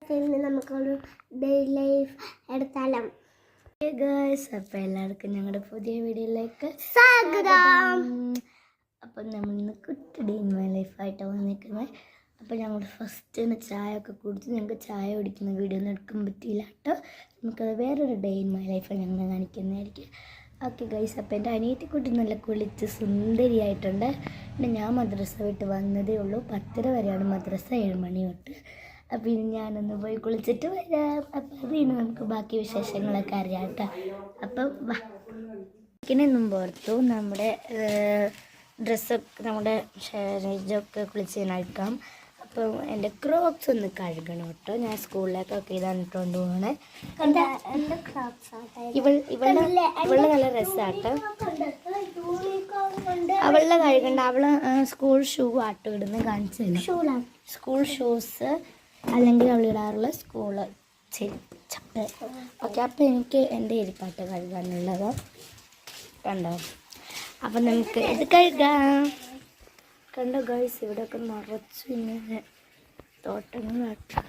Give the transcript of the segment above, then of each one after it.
നമുക്കൊരു daily life എടുത്താലും. അപ്പോൾ എല്ലാവർക്കും ഞങ്ങളുടെ പുതിയ വീഡിയോയിലേക്ക് സ്വാഗതം. അപ്പം നമ്മൾ ഇന്ന് കുട്ടി ഡേ ഇൻ മൈ ലൈഫായിട്ടാണ് വന്നിരിക്കുന്നത്. അപ്പോൾ ഞങ്ങൾ ഫസ്റ്റ് തന്നെ ചായ ഒക്കെ കുടിച്ച് ഞങ്ങൾക്ക് ചായ കുടിക്കുന്ന വീഡിയോ ഒന്നും എടുക്കാൻ പറ്റിയില്ല കേട്ടോ. നമുക്കത് വേറൊരു ഡേ ഇൻ മൈ ലൈഫാണ് ഞങ്ങൾ കാണിക്കുന്നതായിരിക്കും. ഓക്കെ ഗൈസ്, അപ്പോൾ എൻ്റെ അനിയത്തിക്കുട്ടി നല്ല കുളിച്ച് സുന്ദരിയായിട്ടുണ്ട്. പിന്നെ ഞാൻ മദ്രസ വിട്ട് വന്നതേ ഉള്ളൂ. 10:30 വരെയാണ് മദ്രസ, 7 മണി തൊട്ട്. അപ്പോൾ ഇനി ഞാനൊന്ന് പോയി കുളിച്ചിട്ട് വരാം. അപ്പോൾ അത് ഇനി നമുക്ക് ബാക്കി വിശേഷങ്ങളൊക്കെ അറിയാം കേട്ടോ. അപ്പം ഇതിനൊന്നും പുറത്തു നമ്മുടെ ഡ്രസ്സൊക്കെ നമ്മുടെ ഷേജൊക്കെ കുളിച്ച് അഴിക്കാം. അപ്പം എൻ്റെ ക്രോക്സ് ഒന്ന് കഴുകണം കേട്ടോ. ഞാൻ സ്കൂളിലേക്കൊക്കെ ഇതാണ് ഇട്ടുകൊണ്ട് പോകണേ. ഇവളുടെ നല്ല രസമാട്ടോ. അവളുടെ കഴുകണ്ട, അവള് സ്കൂൾ ഷൂ ആട്ടോ ഇടുന്ന കാണിച്ചില്ല. സ്കൂൾ ഷൂസ് അല്ലെങ്കിൽ അവൾ ഇടാറുള്ള സ്കൂള് ചപ്പൽ. ഓക്കെ, അപ്പം എനിക്ക് എൻ്റെ ഇരിപ്പാട്ട് കഴുകാനുള്ളത് കണ്ടോ. അപ്പം നമുക്ക് ഇത് കഴുകാം. കണ്ടോ ഗൈസ്, ഇവിടെയൊക്കെ നിറച്ചു ഇങ്ങനെ തോട്ടങ്ങളാട്ടോ.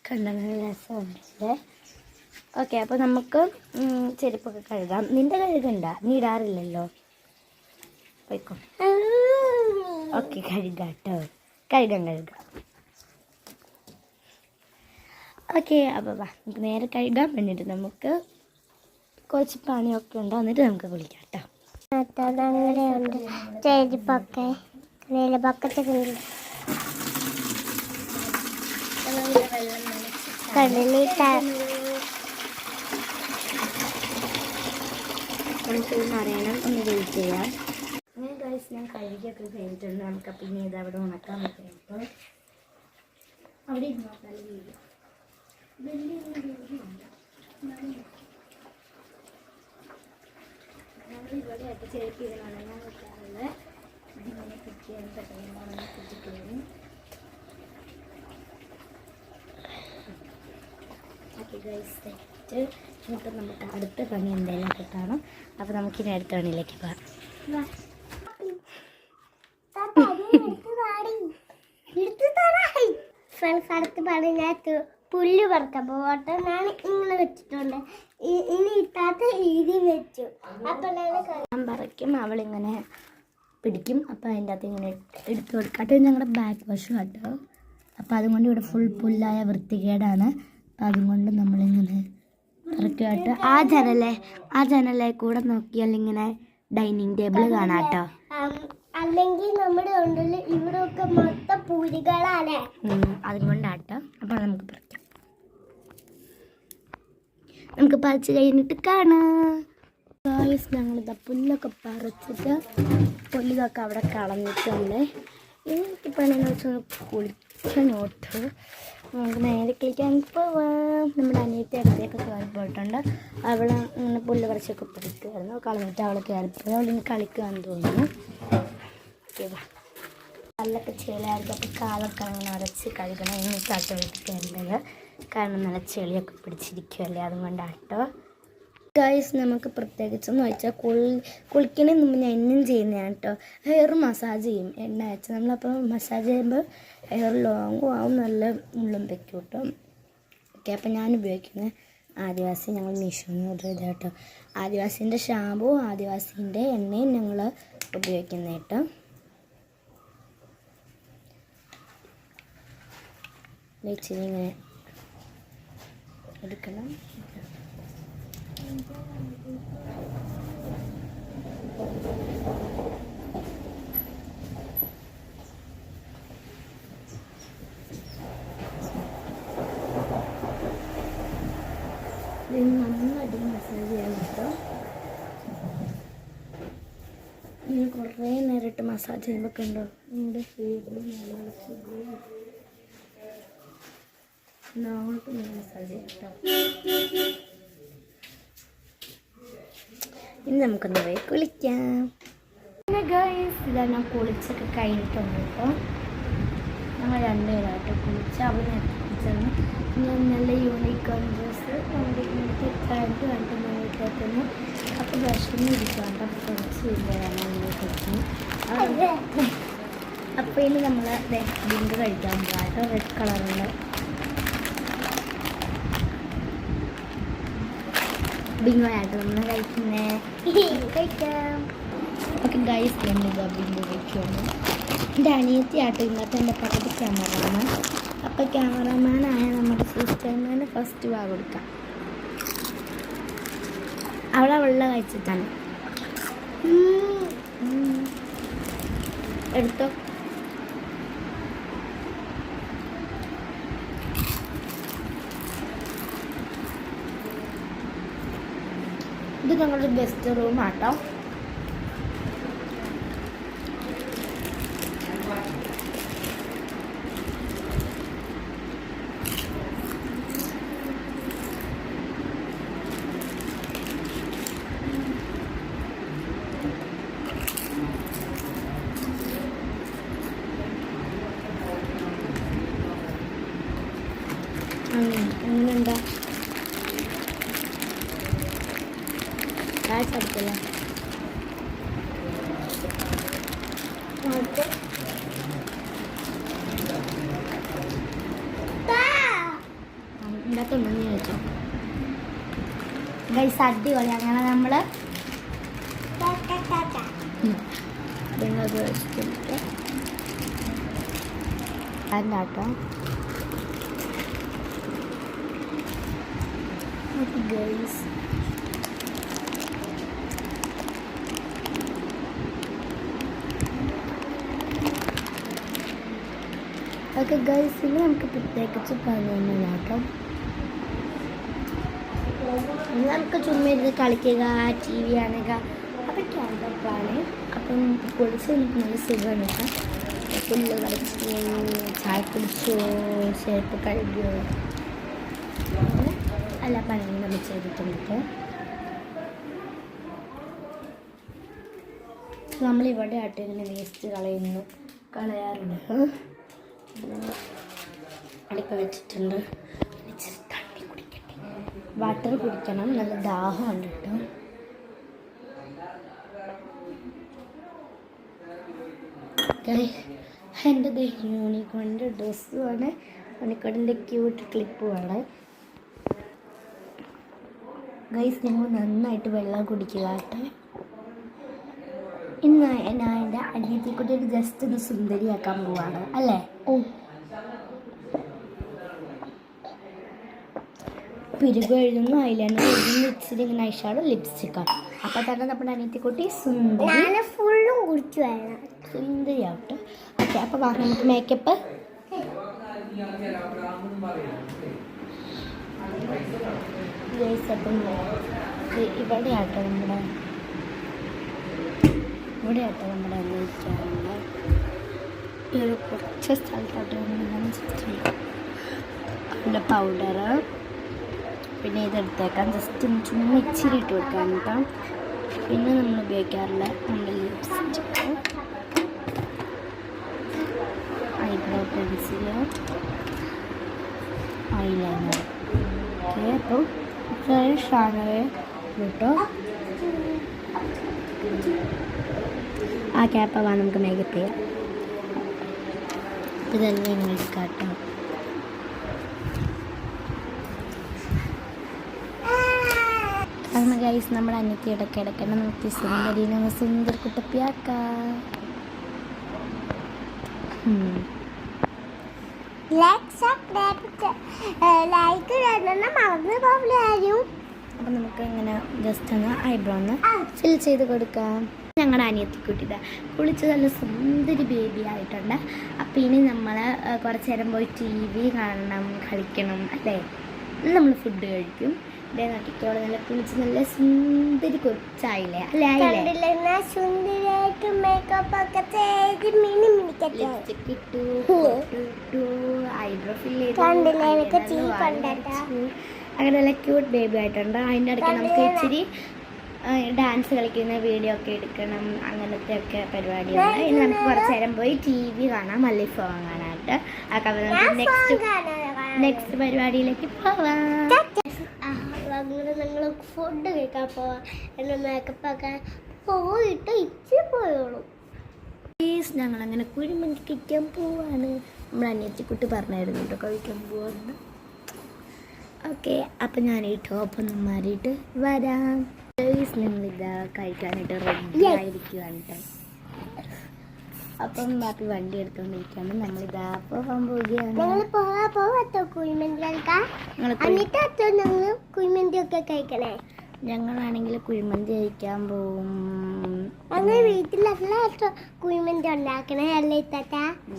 കണ്ടോ, നല്ല രസമുണ്ടല്ലേ. ഓക്കെ, അപ്പോൾ നമുക്ക് ചെരുപ്പൊക്കെ കഴുകാം. നിൻ്റെ കഴുകണ്ട, നീ ഇടാറില്ലല്ലോ. പോയിക്കോ. ഓക്കെ, കഴുകാം കേട്ടോ. കഴുകാം. ഓക്കെ, അപ്പോൾ നമുക്ക് നേരെ കഴുകാൻ വേണ്ടിയിട്ട് നമുക്ക് കുറച്ച് പണിയൊക്കെ ഉണ്ട്. എന്നിട്ട് നമുക്ക് കുളിക്കാം കേട്ടോ. അങ്ങനെയുണ്ട് ചെരുപ്പൊക്കെ പക്കത്തൊക്കെ നമുക്കിതൊന്ന് അറിയണം, ഒന്ന് വെയിറ്റ് ചെയ്യാം. അങ്ങനെ ഗൈസ്, ഞാൻ കഴുകിയൊക്കെ കഴിഞ്ഞിട്ടുണ്ട്. നമുക്ക് പിന്നെ ഇത് അവിടെ ഉണക്കാൻ പറ്റും. അപ്പോൾ അവിടെ ഇരുന്നോട്ടാൽ വീട് ഞങ്ങളിവിടെയായിട്ട് ചെരുപ്പ് ഇതിനാണ് ഞാൻ വെക്കാറുള്ളത്. ഇതിങ്ങനെ കിട്ടിയാൽ പെട്ടെന്ന് കിട്ടിക്കഴിഞ്ഞു. Okay guys, set. ഇനിയിപ്പോൾ നമുക്ക് അടുത്ത പണി എന്തെങ്കിലും കിട്ടണം. അപ്പോൾ നമുക്കിനി അടുത്ത പണിയിലേക്ക് പോകാം. അടുത്ത് പണിനകത്ത് പുല്ല് പറക്കാൻ പോട്ടെ. ഞാൻ ഇങ്ങനെ വെച്ചിട്ടുണ്ട്. ഇനി ഇട്ടാത്ത രീതി വെച്ചു. അപ്പം ഞാൻ പറിക്കും, അവളിങ്ങനെ പിടിക്കും. അപ്പോൾ അതിൻ്റെ അകത്ത് ഇങ്ങനെ എടുത്ത് കൊടുക്കാട്ടെ. ഞങ്ങളുടെ ബാക്ക് വശം കേട്ടോ. അപ്പോൾ അതുകൊണ്ട് ഇവിടെ ഫുൾ പുല്ലായ വൃത്തികേടാണ്. അപ്പം അതുകൊണ്ട് നമ്മളിങ്ങനെ പറിക്കാട്ടോ. ആ ജനലെ കൂടെ നോക്കിയാൽ ഇങ്ങനെ ഡൈനിങ് ടേബിൾ കാണാം കേട്ടോ. അല്ലെങ്കിൽ നമ്മുടെ ഉണ്ടല്ലോ ഇവിടെയൊക്കെ മൊത്തം പൂരികളാണ്. അതുകൊണ്ടാട്ടോ. അപ്പോൾ നമുക്ക് പറിക്കാം. നമുക്ക് പറിച്ച് കഴിഞ്ഞിട്ട് കാണാം. ഞങ്ങളിതാ പുല്ലൊക്കെ പറിച്ചിട്ട് പുല്ലൊക്കെ അവിടെ കളഞ്ഞിട്ടുണ്ട്. എനിക്ക് പണിയെന്ന് വെച്ചാൽ കുളിക്കാനോട്ട് നമുക്ക് നേരെ കളിക്കാൻ പോവാം. നമ്മുടെ അനിയത്തി അടുത്തേക്ക് കയറി പോയിട്ടുണ്ട്. അവൾ ഇങ്ങനെ പുല്ല് പറിച്ചൊക്കെ പിടിക്കുമായിരുന്നു. കളഞ്ഞിട്ട് അവൾ കയറിപ്പോയി. അവളിങ്ങനെ കളിക്കുകയെന്ന് തോന്നുന്നു. കല്ലൊക്കെ ചെളിയായിരുന്നു. അപ്പോൾ കാലൊക്കെ അങ്ങനെ ഉരച്ച് കഴുകണം. എന്നിട്ടാട്ടോ വീട്ടിൽ കയറേണ്ടത്. കാരണം നല്ല ചെളിയൊക്കെ പിടിച്ചിരിക്കുമല്ലേ, അതുകൊണ്ടാട്ടോ. ഗൈസ്, നമുക്ക് പ്രത്യേകിച്ചെന്ന് വെച്ചാൽ കുളിക്കണേ മുമ്പ് ഞാൻ എന്നും ചെയ്യുന്നതാണ് കേട്ടോ. ഹെയർ മസാജ് ചെയ്യും എണ്ണ വെച്ച്. നമ്മളപ്പോൾ മസാജ് ചെയ്യുമ്പോൾ ഹെയർ ലോങ്ങും ആവും, നല്ല ഉള്ളും വെക്കും കേട്ടോ. ഓക്കെ, അപ്പോൾ ഞാൻ ഉപയോഗിക്കുന്നത് ആദിവാസി, ഞങ്ങൾ മീഷോന്ന് ഓർഡർ ചെയ്ത കേട്ടോ. ആദിവാസിൻ്റെ ഷാമ്പൂ, ആദിവാസിൻ്റെ എണ്ണയും ഞങ്ങൾ ഉപയോഗിക്കുന്നത് കേട്ടോ. ഇച്ചിരി ഇങ്ങനെ എടുക്കണം. നന്നായിട്ട് മസാജ് ചെയ്യാൻ കേട്ടോ. ഇങ്ങനെ കുറേ നേരിട്ട് മസാജ് ചെയ്യുമ്പോൾ കണ്ടോ നമ്മുടെ ഫീൽഡിൽ നാളോട്ട് മസാജ് ചെയ്യാം കേട്ടോ. ഇനി നമുക്കൊന്ന് പോയി കുളിക്കാം. പിന്നെ ഗൈസ്, ഇതാ ഞാൻ കുളിച്ചൊക്കെ കഴിഞ്ഞിട്ടുണ്ട് കേട്ടോ. ഞങ്ങൾ രണ്ടുപേരായിട്ട് കുളിച്ച് അവിടെ കുളിച്ചാണ്. ഞാൻ നല്ല യൂണിക്കോൺ ഡ്രസ്സ് നമ്മുടെ ഇങ്ങനത്തെ പാൻറ്റ് കണ്ടിട്ട് കഴിക്കുന്നു. അപ്പോൾ വിഷമിരിക്കാണ്ട് കുറച്ച് ഇല്ലാണ് കഴിക്കുന്നു. അപ്പോൾ ഇനി നമ്മൾ ബിങ്ക് കഴിക്കാൻ പോകാം. റെഡ് കളറുള്ള ബിങ്കോയായിട്ട് നമ്മൾ കഴിക്കാം. ഓക്കെ ഗൈസ്, നമ്മളിതാ ബിങ്കോ കഴിക്കുകയാണ്. എൻ്റെ അനിയത്തിയായിട്ട് ഇന്നത്തെ എൻ്റെ പകുതി ക്യാമറമാൻ. അപ്പോൾ ക്യാമറമാനായ നമ്മുടെ സിസ്റ്ററിന് ഫസ്റ്റ് വാ കൊടുക്കാം. അവളുള്ള കഴിച്ചിട്ടാണ്. എടുത്തോ. ഇത് ഞങ്ങളുടെ ഗസ്റ്റ് റൂം ആട്ടോ. എങ്ങനെയുണ്ടോ? കാഴ്ച ഉണ്ടാക്കുന്നുണ്ടെന്ന് ചോദിച്ചോ. ഗൈസ് അടിപൊളി. അങ്ങനെ നമ്മൾ അതിനാട്ടോ ഗൈസ്. ഓക്കെ ഗൈസിൽ നമുക്ക് പ്രത്യേകിച്ച് പണിയൊന്നും കേട്ടോ. നമുക്ക് ചുമ്മാ ഇരുന്ന് കളിക്കുക, ടി വി കാണുക, അതൊക്കെയാണ് പ്ലാന്. അപ്പം പൊളിച്ച് എനിക്ക് നല്ല സുഖമാണ് കേട്ടോ. പുല്ല് കളിച്ചു, ചായ കുടിച്ചു, ചെരുപ്പ് കഴുകിയോ, എല്ലാ പണിയും നമ്മൾ ചെയ്തിട്ടുണ്ട്. നമ്മളിവിടെ ആയിട്ട് ഇങ്ങനെ വേസ്റ്റ് കളയാറുണ്ട്. അടുക്ക വെച്ചിട്ടുണ്ട്. തണ്ണി കുടിക്കട്ടെ, വാട്ടർ കുടിക്കണം, നല്ല ദാഹമുണ്ട് കേട്ടോ. എൻ്റെ യൂണിക്കോണിൻ്റെ ഡ്രസ്സുമാണ്, യൂണിക്കോണിൻ്റെ ക്യൂട്ട് ക്ലിപ്പുമാണ്. ഗൈസ്, നിങ്ങൾ നന്നായിട്ട് വെള്ളം കുടിക്കുക കേട്ടോ. ഇന്ന് ഞാൻ എൻ്റെ അനിയത്തിക്കുട്ടി ജസ്റ്റ് ഒന്ന് സുന്ദരിയാക്കാൻ പോവാണ് അല്ലേ? പിരിവ് എഴുതുന്നു, ഐലൈനർ എഴുതുന്നു, ഇച്ചിരി ഇങ്ങനെ ഐഷാഡോ, ലിപ്സ്റ്റിക്കാണ്. അപ്പം തന്നെ നമ്മുടെ അനിയത്തിക്കുട്ടി സുന്ദരി ഫുള്ളും കുടിക്കുവായിരുന്നു. സുന്ദരിയാവട്ടെ. ഓക്കെ, അപ്പോൾ നമുക്ക് മേക്കപ്പ്. അപ്പം ഇവിടെയാട്ടോ നമ്മുടെ അന്വേഷിക്കാറുണ്ട്. ഈ ഒരു കുറച്ച് സ്ഥലത്തോട്ട് അതിൻ്റെ പൗഡറ്, പിന്നെ ഇതെടുത്തേക്കാം. ജസ്റ്റ് ചുമ്മാ ഇച്ചിരി ഇട്ട് കൊടുക്കാൻ കേട്ടോ. പിന്നെ നമ്മൾ ഉപയോഗിക്കാറുള്ള നമ്മുടെ lipstick, eyebrow pencil, eyeliner. Okay, അപ്പോൾ ഇത്രയും ഷാനവേ കേട്ടോ. ആ ക്യാപ്പാണ് നമുക്ക് മേക്കപ്പ് ചെയ്യാം. ഇതെല്ലാം ഇങ്ങനെ എടുക്കാട്ടോ. അങ്ങനെ ഗൈസ്, നമ്മുടെ അനിയത്തി ഇടയ്ക്കിടയ്ക്ക് നമുക്ക് സുന്ദരീനെ സുന്ദർ കുട്ടപ്പിയാക്കാം. അപ്പം നമുക്ക് ഇങ്ങനെ ജസ്റ്റ് ഒന്ന് ഐബ്രോ ഒന്ന് ഫിൽ ചെയ്ത് കൊടുക്കാം. ഞങ്ങളുടെ അനിയത്തിക്കുട്ടിയുടെ കുളിച്ച് നല്ല സുന്ദരി ബേബി ആയിട്ടുണ്ട്. അപ്പം ഇനി നമ്മൾ കുറച്ച് നേരം പോയി TV കാണണം, കളിക്കണം അല്ലേ? നമ്മൾ ഫുഡ് കഴിക്കും. ഇതേ നോക്കിക്കോളെ, നല്ല കുളിച്ച് നല്ല സുന്ദരി കൊച്ചായില്ലേ അല്ലേ? ലിപ്സ്റ്റിക് ഇട്ടു, ഐബ്രോ ഫിൽ ചെയ്തു, അങ്ങനെ നല്ല ക്യൂട്ട് ബേബി ആയിട്ടുണ്ട്. അതിൻ്റെ ഇടയ്ക്ക് നമുക്ക് ഇച്ചിരി ഡാൻസ് കളിക്കുന്ന വീഡിയോ ഒക്കെ എടുക്കണം, അങ്ങനത്തെ ഒക്കെ പരിപാടിയുണ്ട്. ഇനി നമുക്ക് കുറച്ച് നേരം പോയി TV കാണാം, മല്ലിഫ് വാങ്ങാനായിട്ട്. അപ്പം നമുക്ക് നെക്സ്റ്റ് പരിപാടിയിലേക്ക് പോവാം. അങ്ങനെ ഞങ്ങൾ ഫുഡ് കഴിക്കാൻ പോവാം. എൻ്റെ മേക്കപ്പൊക്കെ പോയിട്ട് ഇച്ചിരി പോയോളൂ. പ്ലീസ് ഞങ്ങളങ്ങനെ കുഴിമന്തി കഴിക്കാൻ പോവാണ്. നമ്മൾ അനിയത്തിക്കുട്ടി പറഞ്ഞായിരുന്നു കേട്ടോ കഴിക്കാൻ പോവാന്ന്. ഓക്കെ, അപ്പം ഞാൻ ഈ ടോപ്പൊന്ന് മാറിയിട്ട് വരാം. പ്ലീസ് ഞങ്ങളിതാ കഴിക്കാനായിട്ട് റെഡി ആയിരിക്കുകയാണ് കേട്ടോ. അപ്പം ബാക്കി വണ്ടി എടുത്തുകൊണ്ടിരിക്കുകയാണ്. നമ്മളിതാ പോകാൻ പോവുകയാണ്. ഞങ്ങൾ പോവാത്തോ കുഴിമന്തി കഴിക്കാം. എന്നിട്ട് ഞങ്ങൾ കുഴിമന്തി ഒക്കെ കഴിക്കണേ. ഞങ്ങളാണെങ്കിൽ കുഴിമന്തി കഴിക്കാൻ പോവും. അങ്ങനെ വീട്ടിലല്ല കുഴിമന്തി ഉണ്ടാക്കണേ അല്ലേ താത്ത?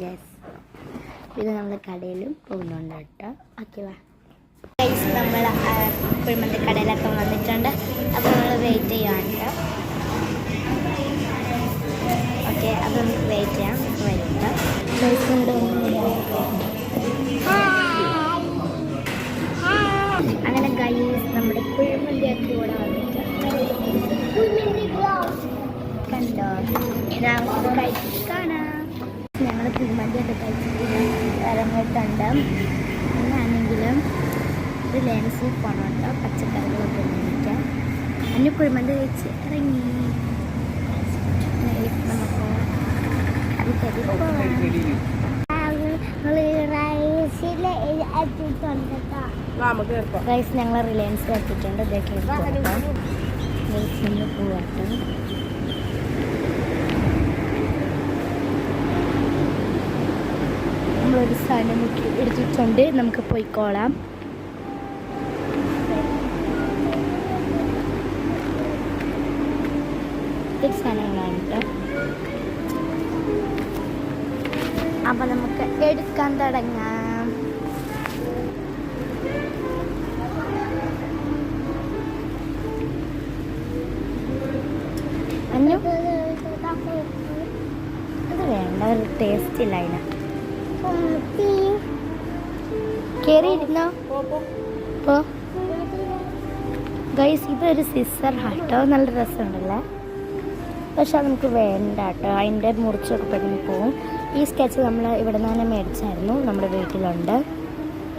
യെസ്. പിന്നെ നമ്മൾ കടയിലും പോകുന്നുണ്ട് കേട്ടോ. ഓക്കെ വാ. നമ്മൾ കുഴിമന്തി കടയിലൊക്കെ വന്നിട്ടുണ്ട്. അപ്പോൾ നമ്മൾ വെയിറ്റ് ചെയ്യാൻ കേട്ടോ. ഓക്കെ, അത് നമുക്ക് വെയിറ്റ് ചെയ്യാം. വരും അങ്ങനെ ഗൈസ് നമ്മുടെ കുഴിമന്തിയൊക്കെ ഇവിടെ വന്നിട്ടുണ്ട്. കണ്ടോ, ഇതാ കഴിച്ചിട്ട് കാണാം. ഞങ്ങൾ കുഴിമന്തിയൊക്കെ കഴിച്ചിട്ട് ഇറങ്ങിയിട്ടുണ്ട്. പിന്നാണെങ്കിലും ഒരു ലേൻ സൂപ്പാണ് കേട്ടോ. പച്ചക്കറികളൊക്കെ കഴിക്കാം. അന്ന് കുഴിമന്തി കഴിച്ച് ഇറങ്ങി. നമുക്ക് റൈസ് ഞങ്ങൾ റിലയൻസ് എത്തിയിട്ടുണ്ട്. ഇതൊക്കെ റൈസിന് പോവാട്ടോ. നമ്മളൊരു സാധനം എടുത്തിട്ടുണ്ട്. നമുക്ക് പോയിക്കോളാം. ഇത്തിരി സാധനങ്ങളാണ് കേട്ടോ. അപ്പം നമുക്ക് എടുക്കാൻ തുടങ്ങാം. അത് വേണ്ട, ഒരു ടേസ്റ്റ് ഇല്ല അതിന്. കയറിയിരുന്നോ? ഗൈസ്, ഇതൊരു സിസർ ഹാട്ടോ. നല്ല രസമുണ്ടല്ലേ. പക്ഷെ അത് നമുക്ക് വേണ്ട കേട്ടോ. അതിൻ്റെ മുറിച്ചൊക്കെ പെട്ടെന്ന് പോവും. ഈ സ്കെച്ച് നമ്മൾ ഇവിടെ നിന്ന് തന്നെ മേടിച്ചായിരുന്നു. നമ്മുടെ വീട്ടിലുണ്ട്.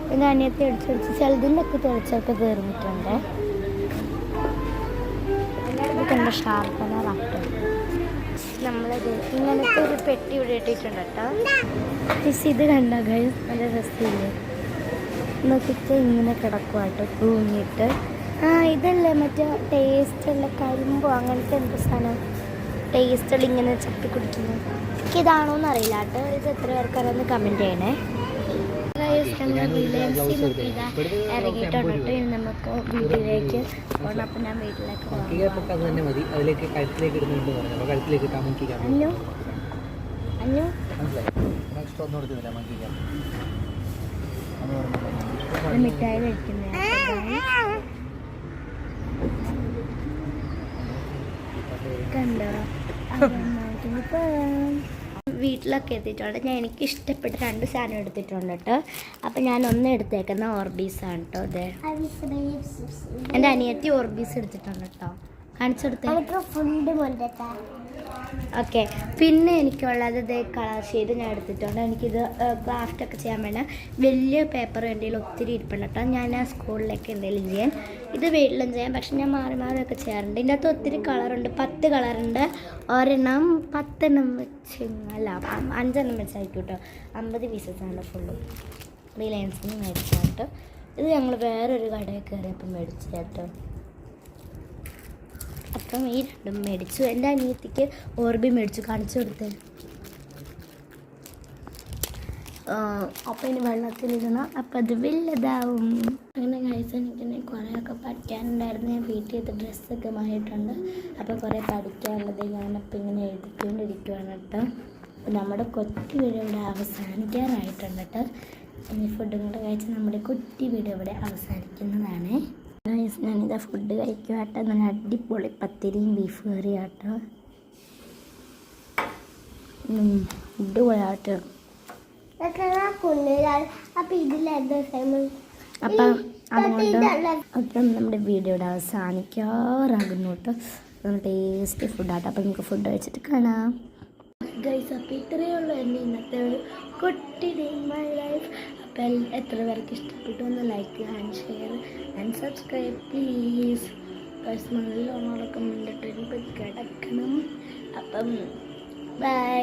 പിന്നെ അനിയത്തി അടിച്ചടിച്ച് ചിലതിൻ്റെ ഒക്കെ തെളിച്ചൊക്കെ തീർന്നിട്ടുണ്ട്. ഇതൊക്കെ എൻ്റെ ഷാർപ്പനറാട്ടോ. നമ്മളത് ഇങ്ങനത്തെ ഒരു പെട്ടി ഇവിടെ ഇട്ടിട്ടുണ്ട് കേട്ടോ. പക്ഷെ ഇത് കണ്ടോ ഗൈസ്, നല്ല രസമില്ലേ? നോക്കിയിട്ട് ഇങ്ങനെ കിടക്കുക കേട്ടോ, തൂങ്ങിയിട്ട്. ഇതല്ലേ മറ്റേ ടേസ്റ്റുള്ള കരിമ്പോ അങ്ങനത്തെ എന്ത് സാധനം ടേസ്റ്റുള്ള ഇങ്ങനെ ചപ്പി കുടിക്കുന്നു. ഇതാണോ എന്ന് അറിയില്ല കേട്ടോ. ഇത് എത്ര പേർക്കറിയാമെന്ന് കമൻറ്റ് ചെയ്യണേ. ഇറങ്ങിയിട്ടുണ്ട് കേട്ടോ. ഇനി നമുക്ക് വീട്ടിലേക്ക് പോകണം. അപ്പം ഞാൻ വീട്ടിലേക്ക് മിഠായി കഴിക്കുന്നത് കണ്ടോ. വീട്ടിലൊക്കെ എത്തിയിട്ടുണ്ട്. ഞാൻ എനിക്ക് ഇഷ്ടപ്പെട്ട 2 സാധനം എടുത്തിട്ടുണ്ട് കേട്ടോ. അപ്പം ഞാൻ ഒന്ന് എടുത്തേക്കുന്ന ഓർബീസാണ് കേട്ടോ. അതെ, എൻ്റെ അനിയത്തി ഓർബീസ് എടുത്തിട്ടുണ്ട് കേട്ടോ. കാണിച്ചെടുത്തേ. ഓക്കെ, പിന്നെ എനിക്കുള്ളത് ഇതേ കളർ ഷെയ്ഡ് ഞാൻ എടുത്തിട്ടുണ്ട്. എനിക്കിത് ക്രാഫ്റ്റൊക്കെ ചെയ്യാൻ വേണ്ട വലിയ പേപ്പർ എന്തെങ്കിലും ഒത്തിരി ഇരിപ്പുണ്ട് കേട്ടോ. ഞാൻ ആ സ്കൂളിലേക്ക് എന്തെങ്കിലും ചെയ്യാൻ, ഇത് വീട്ടിലും ചെയ്യാം. പക്ഷെ ഞാൻ മാറി മാറിയൊക്കെ ചെയ്യാറുണ്ട്. ഇതിൻ്റെ അകത്ത് ഒത്തിരി കളറുണ്ട്. 10 കളറുണ്ട്. ഒരെണ്ണം 10 വെച്ച് അല്ല 5 വെച്ചായിരിക്കും കേട്ടോ. 50 പീസസാണ് ഫുള്ളും. റിലയൻസിൽ നിന്ന് മേടിച്ചാൽ കേട്ടോ. ഇത് ഞങ്ങൾ വേറൊരു കടയിൽ കയറിയപ്പം മേടിച്ചു കേട്ടോ. അപ്പം ഈ 2 മേടിച്ചു. എൻ്റെ അനിയത്തിക്ക് ഓർബി മേടിച്ചു. കാണിച്ചു കൊടുത്തേ. അപ്പം ഇനി വെള്ളത്തിലിടണം. അപ്പം അത് വലുതാവും. അങ്ങനെ കഴിച്ച് എനിക്കിങ്ങനെ കുറേയൊക്കെ പഠിക്കാനുണ്ടായിരുന്നു. ഞാൻ വീട്ടിൽ ചെയ്ത ഡ്രസ്സൊക്കെ മാറിയിട്ടുണ്ട്. അപ്പോൾ കുറേ പഠിക്കാനുള്ളത് ഞാനപ്പോൾ ഇങ്ങനെ എഴുതിക്കൊണ്ടിരിക്കുകയാണ് കേട്ടോ. അപ്പം നമ്മുടെ കൊച്ചു വീഡിയോ ഇവിടെ അവസാനിക്കാറായിട്ടുണ്ട് കേട്ടോ. ഇനി ഫുഡും കൂടെ കഴിച്ച് നമ്മുടെ കുട്ടി വീഡിയോ ഇവിടെ അവസാനിക്കുന്നതാണ്. ഞാനിതാ ഫുഡ് കഴിക്കുക കേട്ടോ. നല്ല അടിപൊളി പത്തിരിയും ബീഫ് കറിയും കേട്ടോ. അടിപൊളിയാട്ടോ. അപ്പം അതുകൊണ്ട് നമ്മുടെ വീഡിയോയുടെ അവസാനിക്കാറാകുന്നു കേട്ടോ. ടേസ്റ്റി ഫുഡാട്ടോ. അപ്പം നമുക്ക് ഫുഡ് കഴിച്ചിട്ട് കാണാം ഗൈസ്. അപ്പം ഇത്രയേ ഉള്ളൂ എൻ്റെ ഇന്നത്തെ ഒരു കുട്ടി ഡേ ഇൻ മൈ ലൈഫ്. അപ്പം എത്ര പേർക്ക് ഇഷ്ടപ്പെട്ടു ഒന്ന് like and share and subscribe please. നല്ലോണം കമൻറ്റ് ഇട്ട് കിടക്കണം. അപ്പം ബൈ.